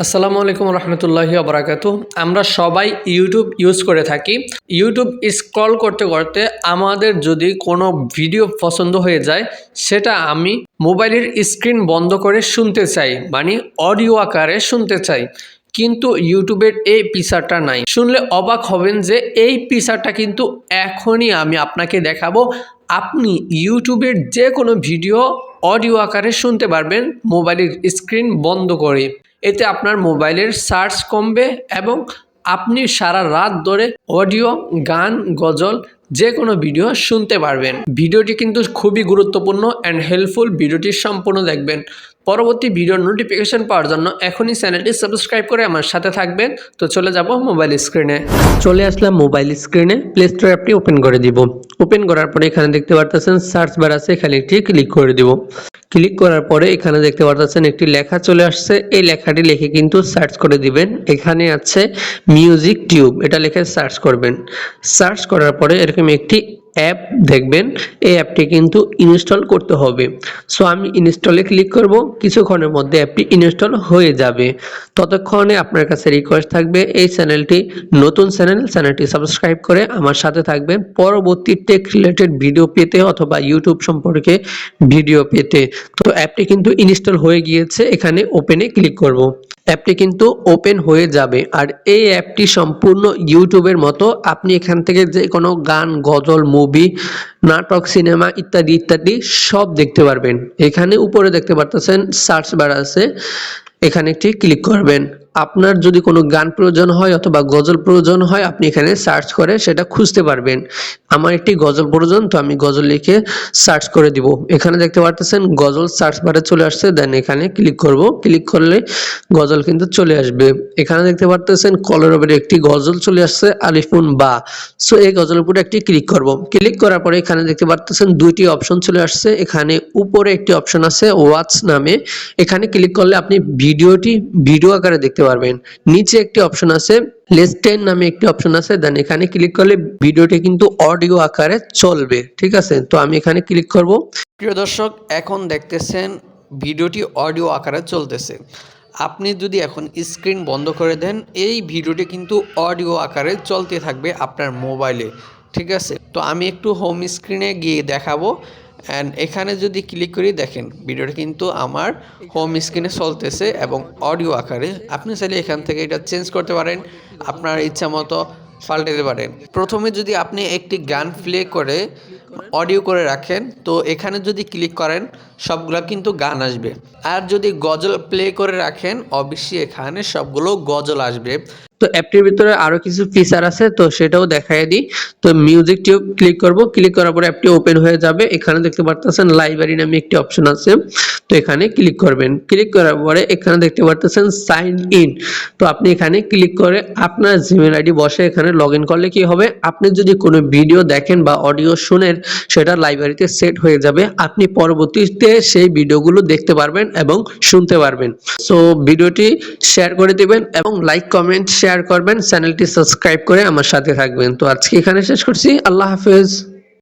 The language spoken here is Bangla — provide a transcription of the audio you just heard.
আসসালামু আলাইকুম রহমতুল্লাহি ওয়া আমরা সবাই ইউটিউব ইউজ করে থাকি। ইউটিউব স্ক্রল করতে করতে আমাদের যদি কোনো ভিডিও পছন্দ হয়ে যায়, সেটা আমি মোবাইলের স্ক্রিন বন্ধ করে শুনতে চাই, মানে অডিও আকারে শুনতে চাই। কিন্তু ইউটিউবের এই ফিচারটা নাই। শুনলে অবাক হবেন যে এই ফিচারটা কিন্তু এখনই আমি আপনাকে দেখাবো। আপনি ইউটিউবের যে কোনো ভিডিও অডিও আকারে শুনতে পারবেন মোবাইলের স্ক্রিন বন্ধ করে। এতে আপনার মোবাইলের সার্চ কমবে এবং আপনি সারা রাত ধরে অডিও, গান, গজল যে কোনো ভিডিও শুনতে পারবেন। ভিডিওটি কিন্তু খুবই গুরুত্বপূর্ণ অ্যান্ড হেল্পফুল। ভিডিওটি সম্পূর্ণ দেখবেন। পরবর্তী ভিডিওর নোটিফিকেশন পাওয়ার জন্য এখনই চ্যানেলটি সাবস্ক্রাইব করে আমার সাথে থাকবেন। তো চলে যাব মোবাইল স্ক্রিনে। চলে আসলাম মোবাইল স্ক্রিনে। প্লে স্টোর অ্যাপটি ওপেন করে দিব। ওপেন করার পরে এখানে দেখতে পারতেছেন সার্চ বার আছে, এখানে একটি ক্লিক করে দিব। ক্লিক করার পরে এখানে দেখতে পারতেছেন একটি লেখা চলে আসছে। এই লেখাটি লিখে কিন্তু সার্চ করে দিবেন। এখানে আছে মিউজিক টিউব, এটা লিখে সার্চ করবেন। সার্চ করার পরে এরকম একটি অ্যাপ দেখবেন। এই অ্যাপটি কিন্তু ইনস্টল করতে হবে। সো আমি ইনস্টলে ক্লিক করব। কিছুক্ষণের মধ্যে অ্যাপটি ইনস্টল হয়ে যাবে। ততক্ষণে আপনার কাছে রিকোয়েস্ট থাকবে, এই চ্যানেলটি নতুন চ্যানেলটি সাবস্ক্রাইব করে আমার সাথে থাকবেন পরবর্তী টেক রিলেটেড ভিডিও পেতে অথবা ইউটিউব সম্পর্কে ভিডিও পেতে। তো অ্যাপটি কিন্তু ইনস্টল হয়ে গিয়েছে। এখানে ওপেনে ক্লিক করব। অ্যাপটি কিন্তু ওপেন হয়ে যাবে। আর এই অ্যাপটি সম্পূর্ণ ইউটিউবের মতো। আপনি এখান থেকে যে কোনো গান, গজল, মুভি, নাটক, সিনেমা ইত্যাদি ইত্যাদি সব দেখতে পারবেন। এখানে উপরে দেখতে পারতেছেন সার্চ বার আছে, এখানে একটি ক্লিক করবেন। আপনার যদি কোনো গান প্রয়োজন হয় অথবা গজল প্রয়োজন হয়, আপনি এখানে সার্চ করে সেটা খুঁজতে পারবেন। আমার একটি গজল প্রয়োজন, তো আমি গজল লিখে সার্চ করে দিব। এখানে দেখতে পারতেছেন গজল সার্চ বারে চলে আসছে। দেন এখানে ক্লিক করব। ক্লিক করলে গজল কিন্তু চলে আসবে। এখানে দেখতে পারতেছেন কলের উপরে একটি গজল চলে আসছে, আলিফুন বা। সো এই গজলের উপরে একটি ক্লিক করব। ক্লিক করার পরে এখানে দেখতে পারতেছেন দুইটি অপশন চলে আসছে। এখানে উপরে একটি অপশন আছে ওয়াচ নামে, এখানে ক্লিক করলে আপনি ভিডিওটি ভিডিও আকারে দেখতে পারবেন। নিচে একটি অপশন আছে লেসটেন নামে একটি অপশন আছে। দেন এখানে ক্লিক করলে ভিডিওটি কিন্তু অডিও আকারে চলবে। ঠিক আছে, তো আমি এখানে ক্লিক করব। প্রিয় দর্শক, এখন দেখতেছেন ভিডিওটি অডিও আকারে চলতেছে। আপনি যদি এখন স্ক্রিন বন্ধ করে দেন, এই ভিডিওটি কিন্তু অডিও আকারে চলতে থাকবে আপনার মোবাইলে। ঠিক আছে, তো আমি একটু হোম স্ক্রিনে গিয়ে দেখাবো। অ্যান্ড এখানে যদি ক্লিক করি, দেখেন ভিডিওটা কিন্তু আমার হোম স্ক্রিনে চলতেছে এবং অডিও আকারে। আপনি চাইলে এখান থেকে এটা চেঞ্জ করতে পারেন, আপনার ইচ্ছা মতো পাল্টে দিতে পারেন। প্রথমে যদি আপনি একটি গান প্লে করে অডিও করে রাখেন, তো এখানে যদি ক্লিক করেন সবগুলো কিন্তু গান আসবে। আর যদি গজল প্লে করে রাখেন, অবশ্যই এখানে সবগুলো গজল আসবে। তো অ্যাপটির ভিতরে আরো কিছু ফিচার আছে, তো সেটাও দেখাই দিই। তো মিউজিক টিউব ক্লিক করব। ক্লিক করার পরে অ্যাপটি ওপেন হয়ে যাবে। এখানে দেখতে পারতেছেন লাইব্রেরি নামে একটি অপশন আছে, তো এখানে ক্লিক করবেন। ক্লিক করার পরে এখানে দেখতে পারতেছেন সাইন ইন, তো আপনি এখানে ক্লিক করে আপনার জিমেল আইডি বসে এখানে লগ ইন করলে কি হবে, আপনি যদি কোনো ভিডিও দেখেন বা অডিও শুনেন, সেটা লাইব্রেরিতে সেট হয়ে যাবে। আপনি পরবর্তীতে সেই ভিডিওগুলো দেখতে পারবেন এবং শুনতে পারবেন। সো ভিডিওটি শেয়ার করে দিবেন এবং লাইক, কমেন্ট, শেয়ার করবেন। চ্যানেলটি সাবস্ক্রাইব করে আমার সাথে থাকবেন। তো আজকে এখানে শেষ করছি। আল্লাহ হাফেজ।